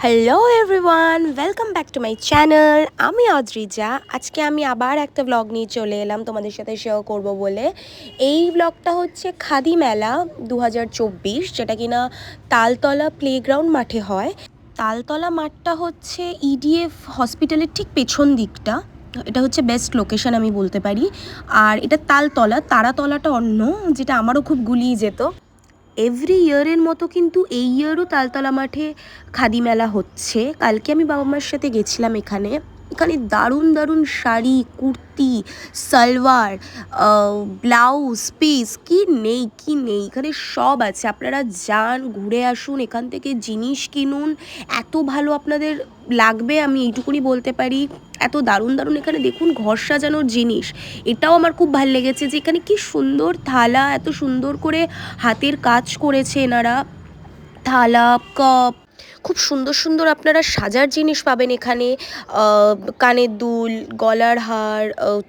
Hello everyone, welcome back to my channel. আমি অদ্রিজা। আজকে আমি আবার একটা ব্লগ নিয়ে চলে এলাম তোমাদের সাথে শেয়ার করব বলে। এই ব্লগটা হচ্ছে খাদি মেলা 2024, যেটা কিনা তালতলা প্লেগ্রাউন্ড মাঠে হয়। তালতলা মাঠটা হচ্ছে ইডিএফ হসপিটালের ঠিক পেছন দিকটা। এটা হচ্ছে বেস্ট লোকেশন আমি বলতে পারি। আর এটা তারাতলাটা অন্য, যেটা আমারও খুব গুলিয়ে যেত। এভরি ইয়ারের মতো কিন্তু এই ইয়ারও তালতলা মাঠে খাদি মেলা হচ্ছে। কালকে আমি বাবা মার সাথে গেছিলাম এখানে। এখানে দারুণ দারুণ শাড়ি, কুর্তি, সালোয়ার, ব্লাউজ পিস কি নেই এখানে সব আছে। আপনারা যান, ঘুরে আসুন, এখান থেকে জিনিস কিনুন। এত ভালো আপনাদের লাগবে, আমি এইটুকুনি বলতে পারি। এত দারুণ দারুণ এখানে দেখুন ঘর সাজানোর জিনিস। এটাও আমার খুব ভালো লেগেছে যে এখানে কি সুন্দর থালা, এত সুন্দর করে হাতের কাজ করেছে এনারা। থালা, কাপ, খুব সুন্দর সুন্দর আপনারা সাজার জিনিস পাবেন এখানে। কানের দুল, গলার হার,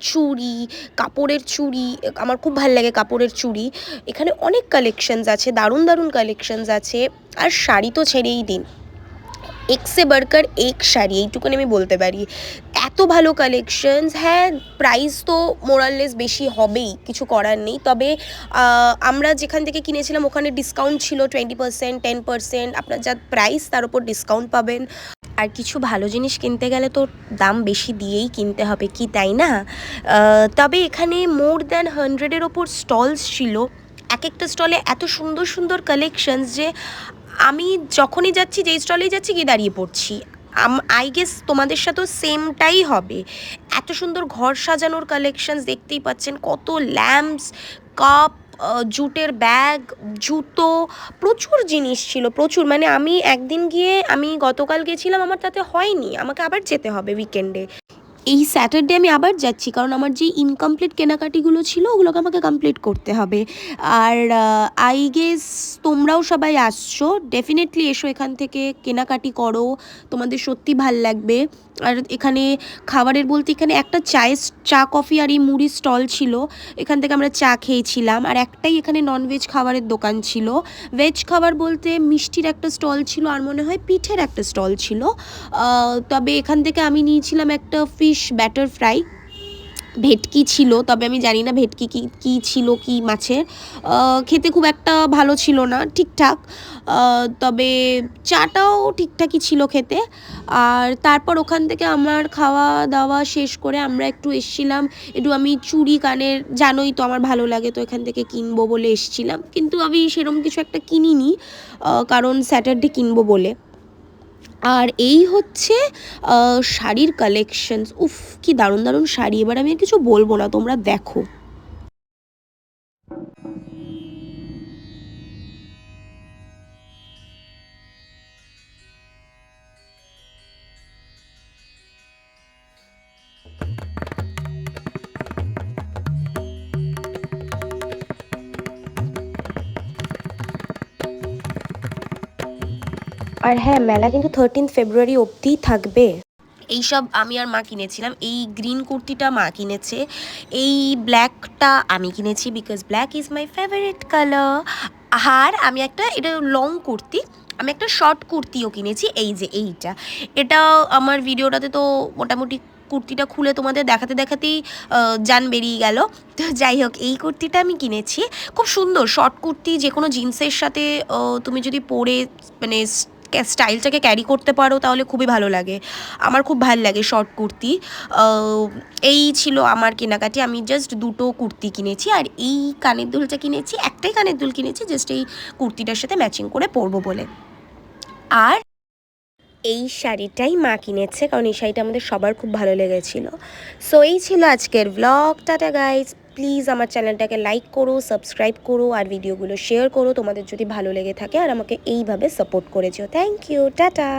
চুড়ি, কাপড়ের চুড়ি। আমার খুব ভালো লাগে কাপড়ের চুড়ি। এখানে অনেক কালেকশনস আছে, দারুণ দারুণ কালেকশনস আছে। আর শাড়ি তো ছেড়েই দিন, এক সে বাড়কর এক শাড়ি, এইটুকুনি আমি বলতে পারি। এত ভালো কালেকশনস। হ্যাঁ, প্রাইস তো মোরাললেস বেশি হবেই, কিছু করার নেই। তবে আমরা যেখান থেকে কিনেছিলাম ওখানে ডিসকাউন্ট ছিল 20%, 10%। আপনার যা প্রাইস তার উপর ডিসকাউন্ট পাবেন। আর কিছু ভালো জিনিস কিনতে গেলে তো দাম বেশি দিয়েই কিনতে হবে, কি তাই না? তবে এখানে মোর দ্যান 100-এর ওপর স্টলস ছিল। এক একটা স্টলে এত সুন্দর সুন্দর কালেকশনস যে আমি যখনই যাচ্ছি, যেই স্টলেই যাচ্ছি, গিয়ে দাঁড়িয়ে পড়ছি। আই গেস তোমাদের সাথেও সেমটাই হবে। এত সুন্দর ঘর সাজানোর কালেকশনস দেখতেই পাচ্ছেন, কত ল্যাম্পস, কাপ, জুটের ব্যাগ, জুতো, প্রচুর জিনিস ছিল, প্রচুর। মানে আমি একদিন গিয়ে, আমি গতকাল গেছিলাম, আমার তাতে হয়নি, আমাকে আবার যেতে হবে উইকেন্ডে। এই স্যাটারডে আমি আবার যাচ্ছি, কারণ আমার যে ইনকমপ্লিট কেনাকাটিগুলো ছিল ওগুলোকে আমাকে কমপ্লিট করতে হবে। আর আই গেস তোমরাও সবাই আসছো, ডেফিনেটলি এসো, এখান থেকে কেনাকাটি করো, তোমাদের সত্যি ভাল লাগবে। আর এখানে খাবারের বলতে এখানে একটা চা কফি আর এই মুড়ির স্টল ছিল। এখান থেকে আমরা চা খেয়েছিলাম। আর একটাই এখানে ননভেজ খাবারের দোকান ছিল। ভেজ খাবার বলতে মিষ্টির একটা স্টল ছিল, আর মনে হয় পিঠের একটা স্টল ছিল। তবে এখান থেকে আমি নিয়েছিলাম একটা ফিশ ব্যাটার ফ্রাই। ভেটকি ছিল, তবে আমি জানি না ভেটকি কী ছিল, কি মাছের। খেতে খুব একটা ভালো ছিল না, ঠিকঠাক। তবে চাটাও ঠিকঠাকই ছিল খেতে। আর তারপর ওখান থেকে আমার খাওয়া দাওয়া শেষ করে আমরা একটু এসছিলাম। আমি চুড়ি কানের, জানোই তো আমার ভালো লাগে, তো এখান থেকে কিনবো বলে এসছিলাম। কিন্তু আমি সেরকম কিছু একটা কিনিনি, কারণ স্যাটারডে কিনবো বলে। আর এই হচ্ছে শাড়ির কালেকশনস। উফ, কি দারুণ দারুণ শাড়ি! এবার আমি আর কিছু বলবো না, তোমরা দেখো। আর হ্যাঁ, মেলা কিন্তু 13 ফেব্রুয়ারি অবধিই থাকবে। এইসব আমি আর মা কিনেছিলাম। এই গ্রিন কুর্তিটা মা কিনেছে, এই ব্ল্যাকটা আমি কিনেছি, because black is my favourite colour. আর আমি একটা, এটা লং কুর্তি, আমি একটা শর্ট কুর্তিও কিনেছি, এই যে এইটা। এটা আমার ভিডিওটাতে তো মোটামুটি কুর্তিটা খুলে তোমাদের দেখাতে দেখাতেই জান বেরিয়ে গেল। তো যাই হোক, এই কুর্তিটা আমি কিনেছি, খুব সুন্দর শর্ট কুর্তি। যে কোনো জিন্সের সাথে তুমি যদি পরে মানে স্টাইলটাকে ক্যারি করতে পারো তাহলে খুবই ভালো লাগে। আমার খুব ভালো লাগে শর্ট কুর্তি। এই ছিল আমার কেনাকাটি। আমি জাস্ট দুটো কুর্তি কিনেছি, আর এই কানের দুলটা কিনেছি, একটাই কানের দুল কিনেছি, জাস্ট এই কুর্তিটার সাথে ম্যাচিং করে পরবো বলে। আর এই শাড়িটাই মা কিনেছে, কারণ এই শাড়িটা আমাদের সবার খুব ভালো লেগেছিলো। সো এই ছিল আজকের ব্লগ। টাটা গাইজ, প্লিজ আমার চ্যানেলটাকে লাইক করো, সাবস্ক্রাইব করো, আর ভিডিওগুলো শেয়ার করো তোমাদের যদি ভালো লেগে থাকে, আর আমাকে এইভাবে সাপোর্ট করেছো। Thank you, tata.